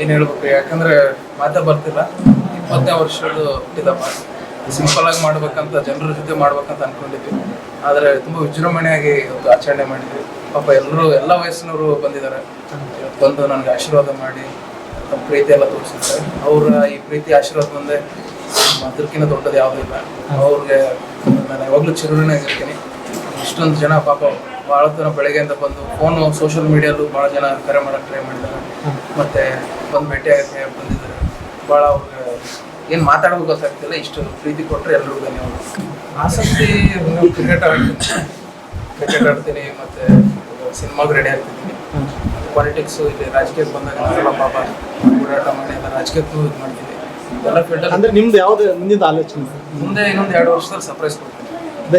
ಏನು ಹೇಳ್ಬೇಕು, ಯಾಕಂದ್ರೆ ಮಾತೇ ಬರ್ತಿಲ್ಲ. 20ನೇ ವರ್ಷದ ಹುಟ್ಟಿದಪ್ಪ. ಸಿಂಪಲ್ ಆಗಿ ಮಾಡ್ಬೇಕಂತ, ಜನರ ಜೊತೆ ಮಾಡ್ಬೇಕಂತ ಅನ್ಕೊಂಡಿದ್ವಿ. ಆದರೆ ತುಂಬ ವಿಜೃಂಭಣೆಯಾಗಿ ಇವತ್ತು ಆಚರಣೆ ಮಾಡಿದ್ವಿ. ಪಾಪ ಎಲ್ಲ ವಯಸ್ಸಿನವರು ಬಂದಿದ್ದಾರೆ. ಬಂದು ನನಗೆ ಆಶೀರ್ವಾದ ಮಾಡಿ ತಮ್ಮ ಪ್ರೀತಿ ಎಲ್ಲ ತೋರಿಸಿದ್ದಾರೆ. ಅವರ ಈ ಪ್ರೀತಿ ಆಶೀರ್ವಾದ ಮುಂದೆ ಅದಕ್ಕಿಂತ ದೊಡ್ಡದು ಯಾವುದೂ ಇಲ್ಲ. ಅವ್ರಿಗೆ ನಾನು ಯಾವಾಗಲೂ ಚಿರುಣಿಯಾಗಿರ್ತೀನಿ. ಇಷ್ಟೊಂದು ಜನ ಪಾಪ ಭಾಳ ದಿನ ಬೆಳಗ್ಗೆಯಿಂದ ಬಂದು ಫೋನು ಸೋಷಿಯಲ್ ಮೀಡಿಯಲ್ಲೂ ಭಾಳ ಜನ ಕರೆ ಮಾಡೋಕ್ಕೆ ಟ್ರೈ ಮಾಡಿದ್ದಾರೆ. ಮತ್ತು ಬಂದು ಭೇಟಿಯಾಗಕ್ಕೆ ಬಂದಿದ್ದಾರೆ. ಭಾಳ ಅವ್ರಿಗೆ ಏನು ಮಾತಾಡೋದು ಗೊತ್ತಾಗ್ತಿಲ್ಲ. ಇಷ್ಟು ಪ್ರೀತಿ ಕೊಟ್ಟರೆ ಎಲ್ರಿಗೂ ಧನ್ಯವಾದ. ಆಸಕ್ತಿ ಕ್ರಿಕೆಟ್ ಆಡ್ತೀನಿ ಮತ್ತು ಸಿನಿಮಾಗೆ ರೆಡಿ ಆಗ್ತಿದ್ದೀನಿ. ಪಾಲಿಟಿಕ್ಸು ಇಲ್ಲಿ ರಾಜಕೀಯಕ್ಕೆ ಬಂದಾಗ ನಾವೆಲ್ಲ ಪಾಪ ಓಡಾಟ ಮಾಡಿ ಎಲ್ಲ ರಾಜಕೀಯಕ್ಕೂ ಇದು ಮಾಡ್ತೀನಿ. ಎಲ್ಲ ಫೀಲ್ಡಲ್ಲಿ ಅಂದ್ರೆ ನಿಮ್ದು ಯಾವ್ದು ಮುಂದಿನ ಆಲೋಚನೆ ಸರ್? ಮುಂದೆ ಇನ್ನೊಂದು 2 ವರ್ಷದಲ್ಲಿ ಸರ್ಪ್ರೈಸ್ ಕೊಡ್ತೀನಿ.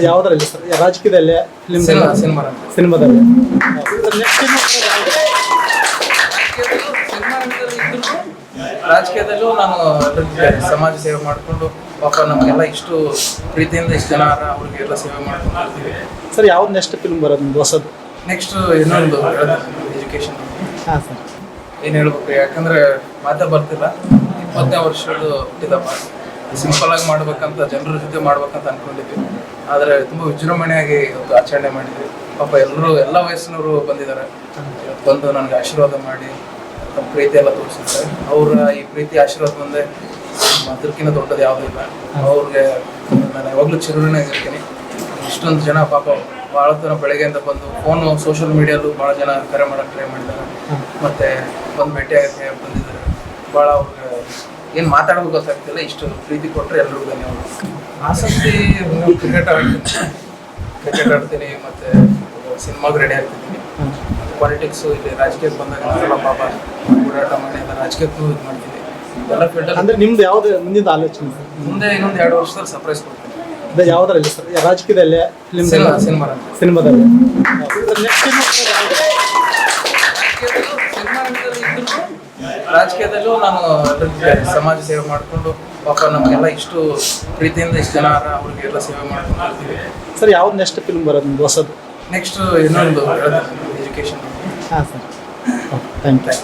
ಯಾವ್ದ್ರಲ್ಲಿ ಸರ್? ರಾಜಕೀಯದಲ್ಲೇ, ಸಿನಿಮಾದಲ್ಲಿ? ರಾಜಕೀಯದಲ್ಲೂ ನಾನು ಸಮಾಜ ಸೇವೆ ಮಾಡಿಕೊಂಡು ಪಾಪ ನಮಗೆಲ್ಲ ಇಷ್ಟು ಪ್ರೀತಿಯಿಂದ ಇಷ್ಟು ಜನ ಅವ್ರಿಗೆಲ್ಲ ಸೇವೆ ಮಾಡ್ಕೊಂಡು ಬರ್ತೀವಿ. ಸರ್ ಯಾವ್ದು ನೆಕ್ಸ್ಟ್ ಫಿಲ್ಮ್ ಬರೋದು ನಿಮ್ದು ಹೊಸದು? ನೆಕ್ಸ್ಟ್ ಇನ್ನೊಂದು ಎಜುಕೇಷನ್. ಹಾಂ ಸರ್. ಏನು ಹೇಳ್ಬೇಕು, ಯಾಕಂದ್ರೆ ಮಾತೇ ಬರ್ತಿಲ್ಲ. 20ನೇ ವರ್ಷದ ಹುಟ್ಟಿದಪ್ಪ. ಸಿಂಪಲ್ ಆಗಿ ಮಾಡ್ಬೇಕಂತ, ಜನರ ಜೊತೆ ಮಾಡ್ಬೇಕಂತ ಅನ್ಕೊಂಡಿದ್ವಿ. ಆದರೆ ತುಂಬ ವಿಜೃಂಭಣೆಯಾಗಿ ಇವತ್ತು ಆಚರಣೆ ಮಾಡಿದ್ವಿ. ಪಾಪ ಎಲ್ಲ ವಯಸ್ಸಿನವರು ಬಂದಿದ್ದಾರೆ. ಬಂದು ನನಗೆ ಆಶೀರ್ವಾದ ಮಾಡಿ ತಮ್ಮ ಪ್ರೀತಿ ಎಲ್ಲ ತೋರಿಸಿದ್ದಾರೆ. ಅವರ ಈ ಪ್ರೀತಿ ಆಶೀರ್ವಾದ ಮುಂದೆ ಅದಕ್ಕಿಂತ ದೊಡ್ಡದು ಯಾವುದೂ ಇಲ್ಲ. ಅವ್ರಿಗೆ ನಾನು ಯಾವಾಗಲೂ ಚಿರುಣಿಯಾಗಿರ್ತೀನಿ. ಇಷ್ಟೊಂದು ಜನ ಪಾಪ ಭಾಳ ದಿನ ಬೆಳಗ್ಗೆಯಿಂದ ಬಂದು ಫೋನು ಸೋಷಿಯಲ್ ಮೀಡಿಯಲ್ಲೂ ಭಾಳ ಜನ ಕರೆ ಮಾಡೋಕ್ಕೆ ಟ್ರೈ ಮಾಡಿದ್ದಾರೆ. ಮತ್ತು ಬಂದು ಭೇಟಿಯಾಗಕ್ಕೆ ಬಂದಿದ್ದಾರೆ. ಭಾಳ ಅವ್ರಿಗೆ ಏನು ಮಾತಾಡೋದು ಗೊತ್ತಾಗ್ತಿಲ್ಲ. ಇಷ್ಟು ಪ್ರೀತಿ ಕೊಟ್ಟರೆ ಎಲ್ರಿಗೂ ಧನ್ಯವಾದ. ಆಸಕ್ತಿ ಕ್ರಿಕೆಟ್ ಆಡ್ತೀನಿ ಮತ್ತು ಸಿನಿಮಾಗೆ ರೆಡಿ ಆಗ್ತಿದ್ದೀನಿ. ಪಾಲಿಟಿಕ್ಸು ಇಲ್ಲಿ ರಾಜಕೀಯಕ್ಕೆ ಬಂದಾಗ ನಾವೆಲ್ಲ ಪಾಪ ಓಡಾಟ ಮಾಡಿ ಎಲ್ಲ ರಾಜಕೀಯಕ್ಕೂ ಇದು ಮಾಡ್ತೀನಿ. ಎಲ್ಲ ಫೀಲ್ಡಲ್ಲಿ. ಅಂದ್ರೆ ನಿಮ್ದು ಯಾವ್ದು ಮುಂದಿನ ಆಲೋಚನೆ ಸರ್? ಮುಂದೆ ಇನ್ನೊಂದು 2 ವರ್ಷದಲ್ಲಿ ಸರ್ಪ್ರೈಸ್ ಕೊಡ್ತೀನಿ. ಯಾವ್ದ್ರಲ್ಲಿ ಸರ್? ರಾಜಕೀಯದಲ್ಲೇ, ಸಿನಿಮಾದಲ್ಲಿ? ರಾಜಕೀಯದಲ್ಲೂ ನಾನು ಸಮಾಜ ಸೇವೆ ಮಾಡಿಕೊಂಡು ಪಾಪ ನಮಗೆಲ್ಲ ಇಷ್ಟು ಪ್ರೀತಿಯಿಂದ ಇಷ್ಟು ಜನ ಅವ್ರಿಗೆಲ್ಲ ಸೇವೆ ಮಾಡ್ಕೊಂಡು ಬರ್ತೀವಿ. ಸರ್ ಯಾವ್ದು ನೆಕ್ಸ್ಟ್ ಫಿಲ್ಮ್ ಬರೋದು ನಿಮ್ದು ಹೊಸದು? ನೆಕ್ಸ್ಟ್ ಇನ್ನೊಂದು ಎಜುಕೇಷನ್. ಹಾಂ ಸರ್. Thank you.